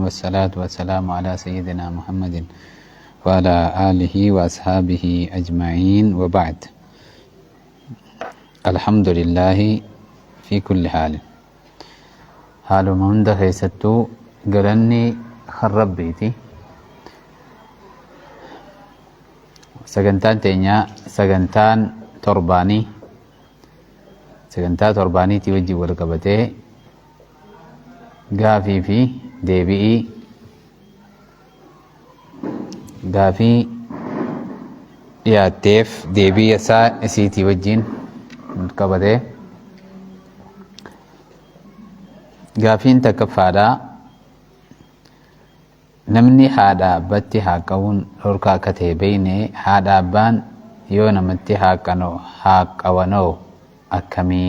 والصلاة والسلام على سيدنا محمد وعلى آله وأصحابه أجمعين وبعد. الحمد لله في كل حال. حال من دخيستو قرني خرب بيتي سجنتان تينيا سجنتان ترباني سجنتان ترباني توجي ورقبته غافي في ديبئي غافي ياتيف ديبئي يسا اسيتي وجين ورقبته غافين تكفادا نمني هذا بتي هاكون لوركا كتبيني هذا بان يو نمتي هاكنو هاكوانو أكمي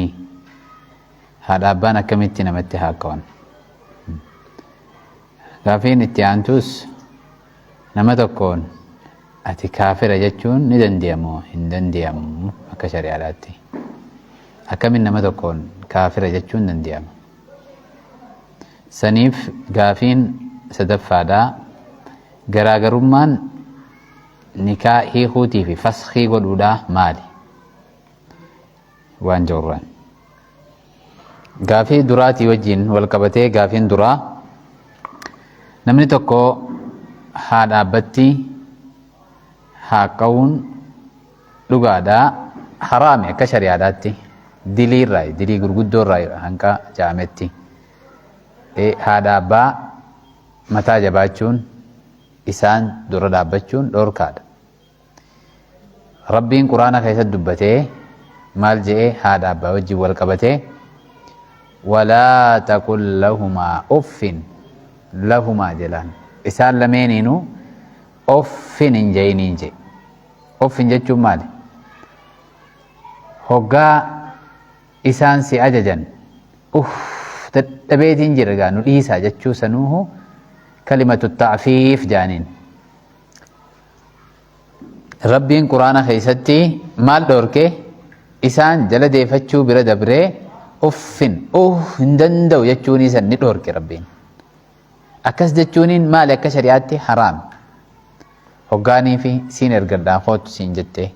هذا بان أكميتي نمتي هاكوان غافين اتيانتوس نمتكون أتي كافر جتشون ندنديمو هندنديمو أكشري علاتي أكمين نمتكون كافر جتشون ندنديمو سنيف غافين سدفادا غراغرمان نكاحي خوتي في فسخي قدودا مالي وان جوران غافي دراتي وجين والقبتي غافين درا نمني تكو هادا بتي هاقون لغادا حرامي كشريعاتي دلي راي دلي غرغدو راي هنكا جامتي هادا با متى جباچون إسان دور دابچون دور كاد ربين قرآن كيسد دبته مال جئ هذا بوجه والقبته ولا تقل لهما أف لهما جلان إسان لمينينو أف ننجي أف نجتشو مالي هقا إسان سي أججن أف تبيتين جرغانو إيسا جتشو سنوه كلمة التعفيف جانين ربين قرآن خيستي مال دوركي إسان جل ديفتشو برا دبري أفن هندندو يجوني سن ندوركي ربين أكس جتشونين مال أكا شريعتي حرام هقاني في سين ارقردان خوت سين جتي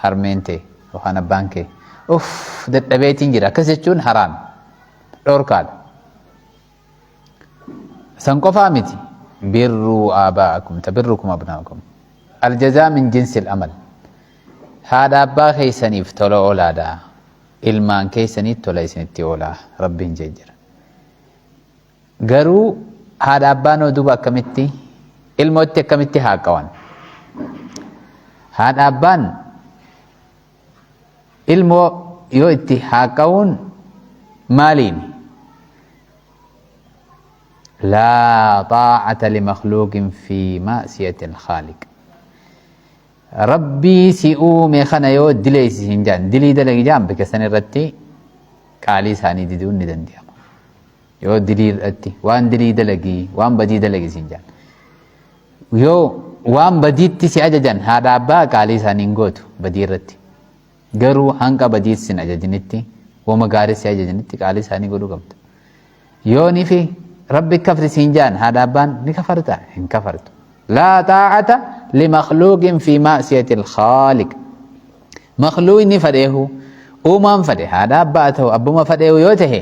حرمينتي وخانا بانكي دبيتين جرا أكس جتشون حرام دوركال سنقفا متي بروا آباءكم تبركم أبناءكم الجزاء من جنس الأمل هذا أبا خيساني فتولو أولادا إلمان كيساني توليسني تيولا ربين جيجر غرو هذا أبا نودوبا كمتي الموت كمتي هاكوان هذا أبان المو يوتي هاكوان مالين لا طاعة لمخلوق في معصية الخالق ربي سيئو ميخانا يو دلي سينجان دلي دلي جام بكسن الرتي كالي ساني ديدون ندن ديام يو دلي الرتي وان دلي دلقي وان بدي دلقي سينجان يو وان بدي تسي أججان هذا أبا كالي ساني نغوتو بدي الرتي غرو هنكا بدي سين أججنتي ومغاري سي أججنتي كالي ساني غدو قمت يو نفي ربي كفر سينجان هذا بان نكفرتا إن كفرت لا طاعة لمخلوق في معصية الخالق مخلوق نفره أمام فده هذا باته أبو ما فده يوته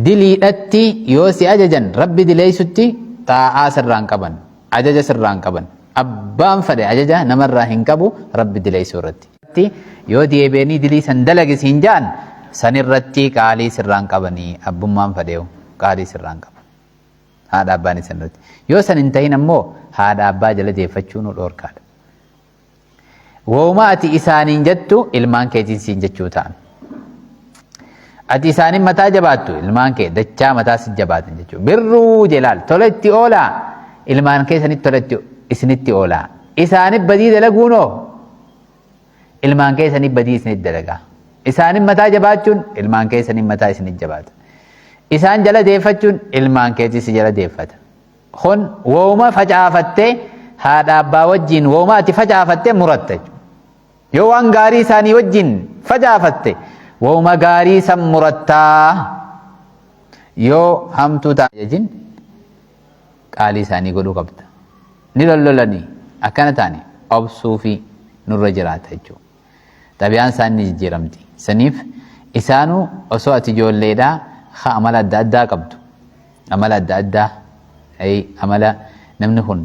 دلي أتي يوسي أججن ربي دلي ستي طاعة سران كبن أجج سران كبن أبام فده أجج نمر هنكبو ربي دلي سورتي يو دي بيني دلي سندلق سينجان سنرتي كالي سران كبني أبو ما فده قاري سران قبل هذا أباني سنرت يوسن انتهينا مو هذا أبا جل ديفتشون الأوركاد وما أتي إسانين جدتو إلمان كيتين سين جدتو تان أتي إسانين متى جباتو إلمان كي دجا متى سجباتن جدتو برو جلال تولتي أولا إلمان كي سنت تولتي إسنتي أولا إسانين بديد لغونو إلمان كي سنت بديد سنت دلغا إسانين متى جباتون إلمان كي سنت متى سنت جبات إسان جل ديفتشون إلمان كيتي سجل ديفت خن ووما فجافته هذا أبا وجين ووما أتي فجافته مرتج يوان غاري ساني وجين فجافته ووما غاري سم مرتا يو همتو تا يجين qaalii isaanii godhuu qabda. Ni lollolanii akkana taane obsuu fi nurra jiraata jechuudha. Xabiyaan isaanii jijjiiramti. Saniif isaanuu osoo ati ijoolleedhaa haa amala adda addaa qabdu. Amala adda addaa amala namni kun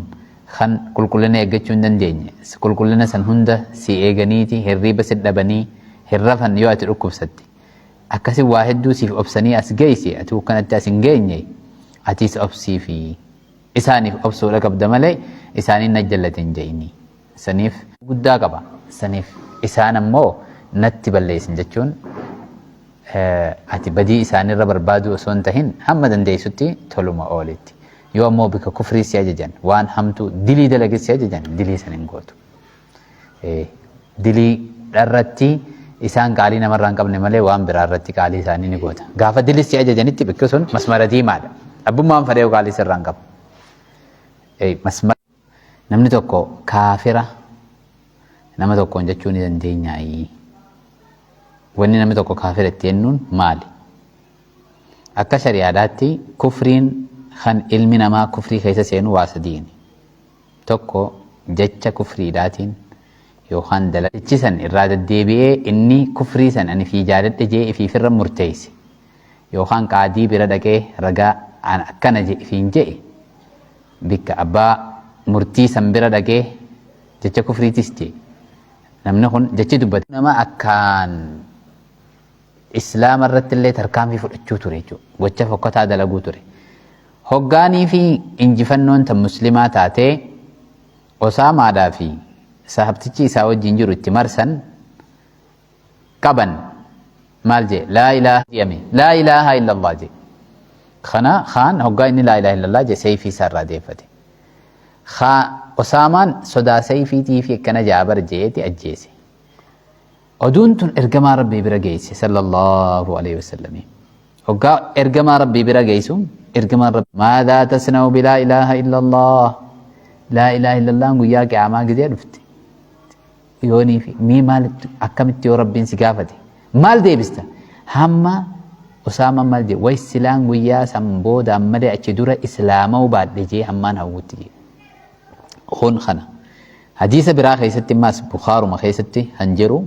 kan qulqullina eeggachuu hin dandeenye qulqullina san hunda si eeganiiti hirriiba si dhabanii hirrafan yoo ati dhukkubsatte akkasi waa hedduu siif obsanii as geeyse ati kanatti as hin geenye atiis obsii fi isaaniif obsuudha qabda malee isaaniin na jallate hin je'ini. Saniif guddaa qaba. Saniif isaan ammoo natti balleessin jechuun ati badii isaanirra barbaadu osoo hin tahin hamma dandeessutti toluma ooletti. Yoo ammoo bika kufrii si ajajan waan hamtuu dilii dalagis si ajajan dilii san hin gootu. Dilii dharratti isaan qaalii namarraa hin qabne malee waan biraa irratti qaalii isaanii ni goota. Gaafa dilii si ajajanitti bikki sun masmara diimaadha. Abbummaan fadhee qaalii sirraa hin qabu. Namni tokko kaafira nama tokkoon jechuu ni dandeenyaayi. Wanni namni tokko kaafira itti jennuun maali? Akka shari'aadhaatti kufriin kan ilmi namaa kufrii keessa seenu waa sadiini. Tokko jecha kufriidhaatiin yookaan dalachisan irraa deddeebi'ee inni kufrii san ani fi jaaladhe jee ifiifirra murteesse yookaan qaadii bira dhaqee ragaa akkana jee ifiin jee bikka abbaa murtii san bira dhaqee jecha kufriitis jee namni kun jechi dubbate nama akkaan islaama irratti illee tarkaanfii fudhachuu ture jechuudha. Gocha fokkataa dalaguu ture. Hoggaanii fi injifannoon tan muslimaa taatee Osaamaadhaa fi sahabtichi isaa wajjin jiru itti marsan qaban maal jee laa ilaaha illallah jee. Kana kaan hoggaa inni laa ilaaha illallah jee seeyfii isaa irraa deeffate. Osaamaan sodaa seeyfiitii fi akkana jaabar jeeti ajjeese. Oduun tun ergamaa rabbii bira geesse sallallahu alaihi wasallam. Hoggaa ergamaa rabbii bira geessu ergamaa rabbii maadaa tasna'u bilaa ilaaha illallah laa ilaaha illallah guyyaa qiyaamaa gidee dhufte. Yoonii fi mii maal akkamitti yoo rabbiin si gaafate maal deebista? Hamma Osaamaan maal jee way silaan guyyaa san booda malee achi dura islaama'uu baadhe jee hammaan hawwutti jee. Kun kana hadiisa biraa keessatti maas Bukhaaruma keessatti han jiru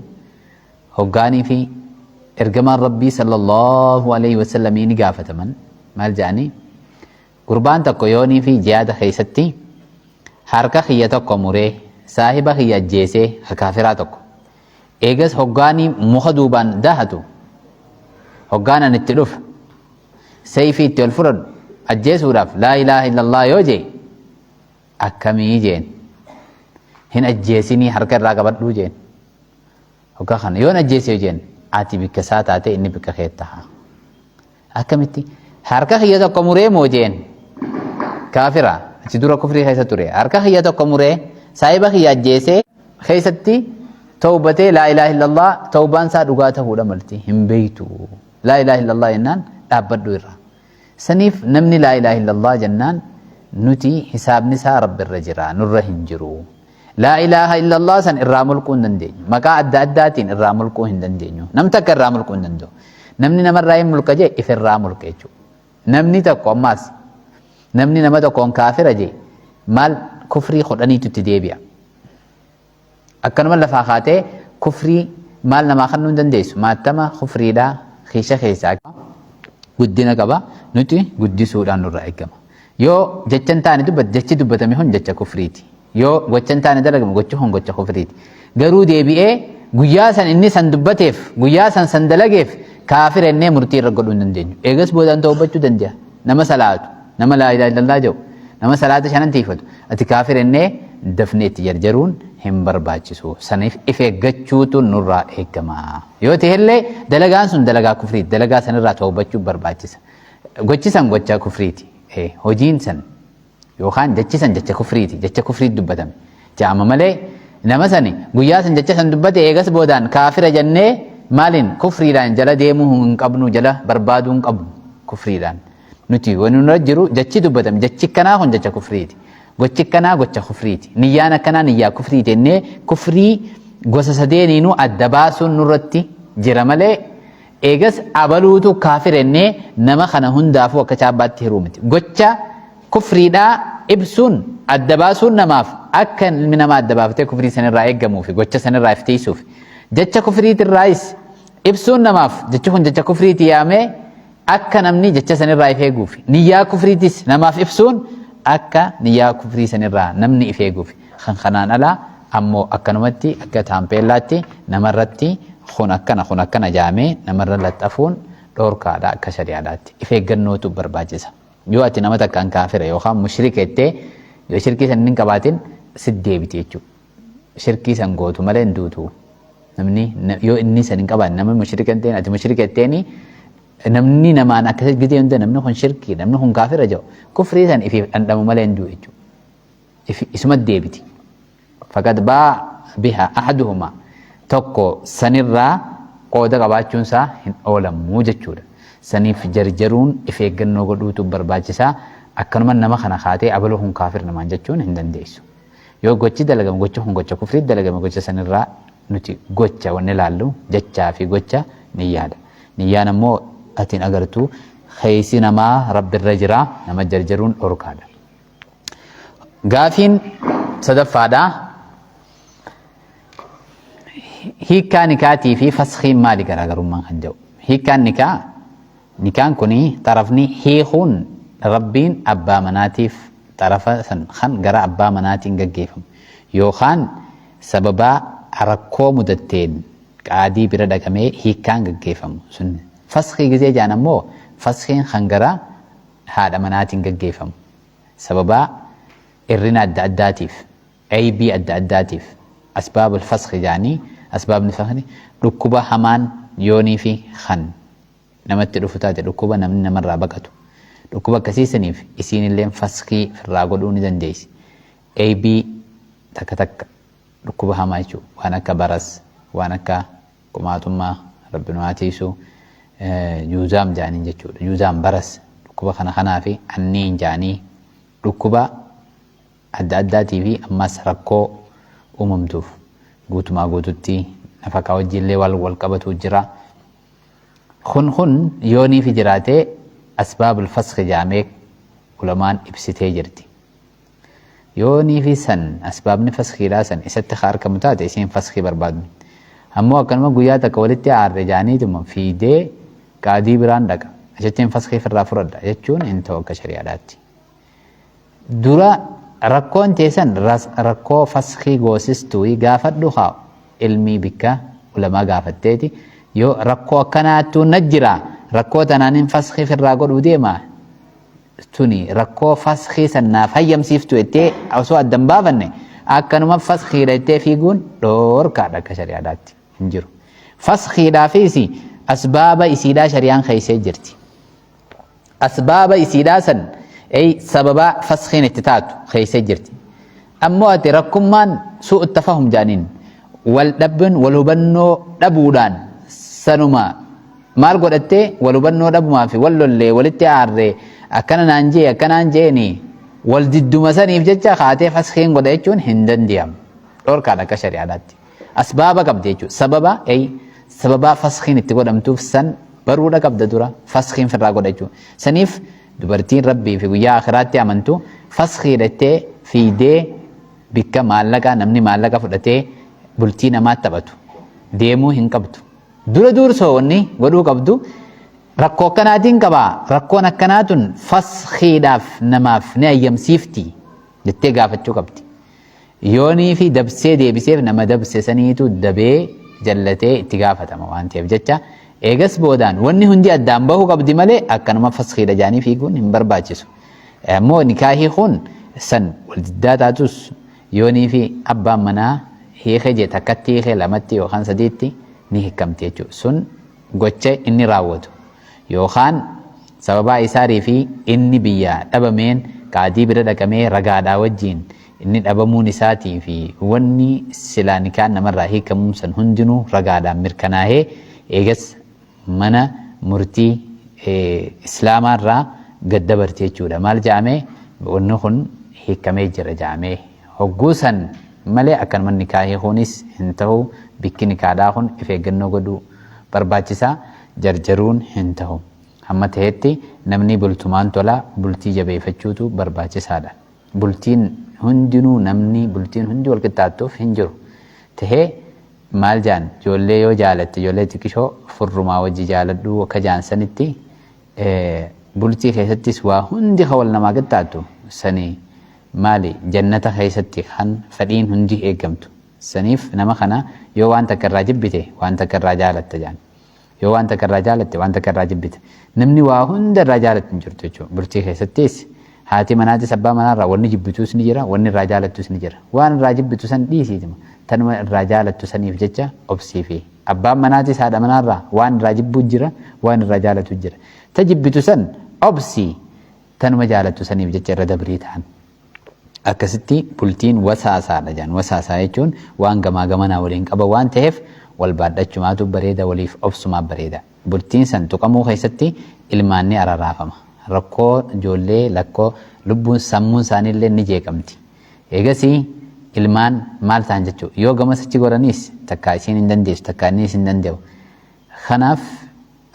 hoggaanii fi ergamaan rabbii sallallahu alaihi wasallam ni gaafataman maal jedhanii gurbaan tokko yoonii fi jihaada keessatti harka kiyya tokko muree saahiba kiyya ajjeesee kaafiraa tokko eegas hoggaanii muka duubaan dahatu hoggaanan itti dhufa seeyfii itti ol fudhadhu ajjeesuudhaaf laa ilaaha illallah yoo jee akkamii jeen hin ajjeesinii harka irraa qabadhuu jeen hoggaa kana yoon ajjeesee jeen ati bikka isaa taate inni bikka kee taha akkamitti harka kiyya tokko muree moo jeen kaafira achi dura kufrii keessa ture harka kiyya tokko muree saahiba kiyya ajjeesee keessatti tawbatee laa ilaaha illallah tawbaan isaa dhugaa ta'uudha malti hin beeytu laa ilaaha illallah jennaan dhaabbadhu irra saniif namni laa ilaaha illallah jennaan nuti hisaabni isaa rabbi irra jira nurra hin jiru. Laa ilaaha illallah san irraa mulquu hin dandeenyu. Maqaa adda addaatiin irraa mulquu hin dandeenyu. Nam takka irraa mulquu hin danda'u. Namni namarraa hin mulqa jee if irraa mulqa jechuudha. Namni tokko ammaas namni nama tokkoon kaafira jee maal kufrii kudhaniitu itti deebi'a. Akkanuma lafaa kaatee kufrii maal namaa kannuu hin dandeessu. Maattama kufriidhaa keessa keessaa guddina qaba nuti guddisuudhaan nurraa eegama. Yoo jechan taane jechi dubbatame hun jecha kufriiti. Yoo gochan taane dalagame gochi hun gocha kufriiti. Garuu deebi'ee guyyaa san inni san dubbateef guyyaa san dalageef kaafira innee murtii irra godhuu hin dandeenyu. Eegas boodaan ta'ubbachuu danda'a. Nama salaatu, nama laa ilaaha illallah jedhu, nama salaata shanan tiifatu. Ati kaafira innee dafnee itti jarjaruun hin barbaachisu. Saniif if eeggachuutu nurraa eegama. Yoo ta'ellee dalagaan sun dalagaa kufriiti. Dalagaa sanirraa ta'ubbachuu barbaachisa. Gochi san gocha kufriiti. Hojiin san yookaan jechi san jecha kufriiti. Jecha kufriitti dubbatame. Jaama malee nama sani guyyaa san jecha san dubbate eegas boodaan kaafira jennee maaliin kufriidhaan jala deemuu hin qabnu jala barbaaduu hin qabnu kufriidhaan. Nuti wanni nurra jiru jechi dubbatame jechi kanaa kun jecha kufriiti. Gochi kanaa gocha kufriiti. Niyyaan akkanaa niyyaa kufriiti jennee kufrii gosa sadeeniinuu adda baasuun nurratti jira malee eegas abaluutu kaafira jennee nama kana hundaafuu akka chaabbaatti hiruu miti. Gocha كفري دا إبسون الدباسون نماف أكن من ما الدبافتي كفري سن الرأي جموفي قتش سن الرأي فتيسوف جتش كفري الرئيس إبسون نماف جتشون جتش كفري تيامه أكن أمني جتش سن الرأي فيجوفي نيا كفري تيس نماف إبسون أكا نيا كفري سن الرأي نمني فيجوفي خنان ألا أمو أكنمتي أكا تامبيلاتي نمرتي خون أكنا جامي نمر لتفون دور كادا كشريعاتي إفيجنوتو برباجسا yoo ati nama takkaan kaafira yookaan mushrika jettee yoo shirkii san hin qabaatin siddeebiti jechuudha. Shirkii san gootu malee hin duutu. Namni yoo inni san hin qabaanne namni mushrika hin ta'in ati mushrika jetteeni namni namaan akkasii gidee hunda namni kun shirkii namni kun kaafira jedhu kufrii san ifi dhandhamu malee hin du'u jechuudha. Isuma deebiti. Faqad baa biha ahaduhuma tokko sanirraa qooda qabaachuunsaa hin oolamuu jechuudha. Saniif jarjaruun ifeeggannoo godhuutu barbaachisaa akkanuma nama kana kaatee abaluu kun kaafir namaan jechuun hin dandeessu. Yoo gochi dalagame gocha kun gocha kufrii dalagame gocha sanirraa nuti gocha wanni ilaallu jechaa fi gocha niyyaadha. Niyyaan ammoo atiin agartuu keeysi namaa rabbirra jiraa nama jarjaruun dhorkaadha. Gaafiin sadaffaadhaa hiikkaa nikaatii fi fasxiin maali garaagarummaan kan jedhu. Hiikkaan nikaan kuni tarafni hiikuun rabbiin abbaa manaatiif tarafa san kan gara abbaa manaatiin gaggeeffamu yookaan sababaa rakkoo mudatteen qaadii bira dhaqamee hiikkaan gaggeeffamu sun fasxii gizee jaan ammoo fasxiin kan gara haadha manaatiin gaggeeffamu sababaa irrina adda addaatiif aybii adda addaatiif asbaabul fasxi jaanii asbaabni fasxi dhukkuba hamaan yoonii fi kan namatti dhufu taate dhukkuba namni namarraa baqatu dhukkuba akkasiisaniif isiinillee fasxii irraa godhuu ni dandeessi. AB takka takka dhukkuba hamaa jechuudha waan akka baras waan akka qumaatummaa rabbi nu haatiisu yuuzaam jaaniin jechuudha. Yuuzaam baras dhukkuba kanaa fi anniin jaanii dhukkuba adda addaatii fi ammas rakkoo uumamtuuf guutumaa guututti nafakaa wajjillee wal qabatu jira. kun yoonii fi jiraatee asbaabul fasxi jaamee ulamaan ibsitee jirti. Yoonii fi san asbaabni fasxiidhaa san isatti harkamu taate isiin fasxii barbaaddu. Ammoo akkanuma guyyaa takka walitti aarre jaaniituma fiidee qaadii biraan dhaqa. Ajattiin fasxii irraa fudhadha jechuun hin ta'u akka shari'aadhaatti. Dura rakkoon teessan rakkoo fasxii goosistuu gaafadhu haa ilmii bikka ulamaa gaafatteeti. Yoo rakkoo akkanaatu najjira rakkoo tanaanin fasxii irraa godhuu deema tuni rakkoo fasxii sannaaf hayyamsiiftu jettee osoo addan baafanne akkanuma fasxiidha jettee fiiguun dhoorkaadha akka shari'aadhaatti hin jiru. Fasxiidhaafis asbaaba isiidhaa shari'aan keeysee jirti. Asbaaba isiidhaa san sababa fasxiin itti taatu keeysee jirti. Ammoo ati rakkummaan su'u tafahum jaaniin wal dhabbiin wal hubannoo dhabuudhaan sanuma maal godhattee wal hubannoo dhabumaa fi wal lollee walitti aarree akkana naan jee akkanaan jeeni wal didduma saniif jecha kaatee fasxiin godha jechuun hin dandeeyamu. Dhorkaadha akka shari'aadhaatti. Asbaaba qabdi jechuudha. Sababa fasxiin itti godhamtuuf san baruudha qabda dura fasxiin firraa godha jechuudha. Saniif dubartiin rabbii fi guyyaa akhiraatti amantu fasxii dhattee fiidee bikka maallaqa namni maallaqa fudhatee bultii namaatti taphatu deemuu hin qabdu. Dura dursoo wanni godhuu qabdu rakkoo akkanaatiin qabaa rakkoon akkanaatun fasxiidhaaf namaaf ni hayyamsiifti jettee gaafachuu qabdi. Yoonii fi dabsee deebiseef nama dabse saniitu dabee jallatee itti gaafatama waan ta'eef jecha eegas boodaan wanni hundi addaan bahuu qabdi malee akkanuma fasxiidha jaanii fiiguun hin barbaachisu. Ammoo nikaahii kun san wal diddaa taatus yoonii fi abbaan manaa hiike jee takkatti hiike lamatti yookaan sadiitti ni hiikamti jechuudha. Sun gocha inni raawwatu yookaan sababaa isaarii fi inni biyyaa dhabameen qaadii bira dhaqamee ragaadhaa wajjiin inni dhabamuun isaatii fi wanni silaa nikaan namarraa hiikamuun san hundinuu ragaadhaan mirkanaa'ee eegas mana murtii islaamaarraa gad dabarti jechuudha. Maal jedhamee wanni kun hiikamee jira jedhamee hogguu san malee akkanuma nikaahii kunis hin ta'u bikki nikaadhaa kun of eeggannoo godhuu barbaachisaa jarjaruun hin ta'u. hamma ta'etti namni bultumaan tola bultii jabeeffachuutu barbaachisaadha. Bultiin hundinuu namni bultiin hundi wal qixxaattuuf hin jiru. Tahee maal jaan ijoollee yoo jaalatte ijoollee xiqqishoo furrumaa wajji jaaladhu akka jaansanitti bultii keessattis waa hundi kan wal namaa qixxaattu sanii maali jannata keessatti kan fedhiin hundi eegamtu. Saniif nama kana yoo waan takka irraa jibbite waan takka irraa jaalatta jaan. Yoo waan takka irraa jaalatte waan takka irraa jibbite. Namni waa hunda irraa jaalatu hin jirtu jechuudha. Bultii keessattis haati manaatis abbaa manaarraa wanni jibbitus ni jira, wanni irraa jaalattus ni jira. Waan irraa jibbitu san dhiisiitima. Tanuma irraa jaalattu saniif jecha obsiifi. Abbaan manaatis haadha manaarraa waan irraa jibbu jira, waan irraa jaalatu jira. Ta jibbitu san obsii tanuma jaalattu saniif jecha irra dabrii ta'an. Akkasitti bultiin wasaasaadha jaan. Wasaasaa jechuun waan gamaa gamanaa waliin qaba waan ta'eef wal baadhachumaatu bareeda waliif obsumaa bareeda. Bultiin san tuqamuu keessatti ilmaan ni ararraafama. Rakkoo ijoollee lakkoo lubbuun sammuun isaaniillee ni jeeqamti. Eegasii ilmaan maal ta'an jechuudha. Yoo gamas achi godhaniis takkaa isiin hin dandeessu takkaa innis hin danda'u. Kanaaf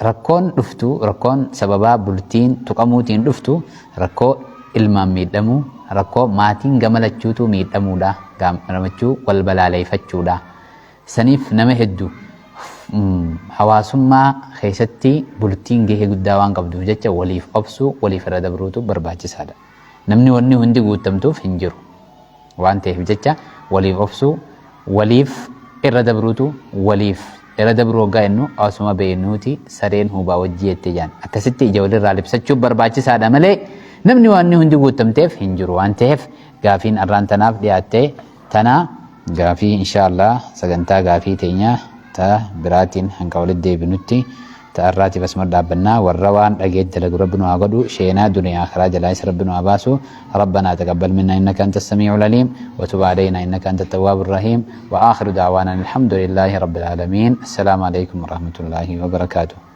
rakkoon dhuftu rakkoon sababaa bultiin tuqamuutiin dhuftu rakkoo ilmaan miidhamuu rakkoo maatiin gamalachuutu miidhamuudha. Gamachuu wal balaaleeffachuudha. Saniif nama hedduu hawaasummaa keessatti bultiin gahee guddaa waan qabduuf jecha waliif obsuu waliif irra dabruutu barbaachisaadha. Namni wanni hundi guutamtuuf hin jiru waan ta'eef jecha waliif obsuu waliif irra dabruutu waliif irra dabruu hoggaa jennu asuma beeknuuti sareen hubaa wajjii jettee jaan. Akkasitti ija walirraa libsachuuf barbaachisaadha malee namni wanni hundi guutamteef hin jiru waan ta'eef gaafiin arraan tanaaf dhiyaattee tanaa gaafii inshaallah sagantaa gaafii teenya ta biraatiin hanga walitti deebinutti ta'arraatiif asuma dhaabbannaa warra waan dhageetti dalagu rabbi nu haa godhu sheenaa duniyaa karaa jalaayis rabbi nu haa baasu ربنا تقبل منا إنك أنت السميع العليم وتب علينا إنك أنت التواب الرحيم وآخر دعوانا الحمد لله رب العالمين السلام عليكم ورحمة الله وبركاته.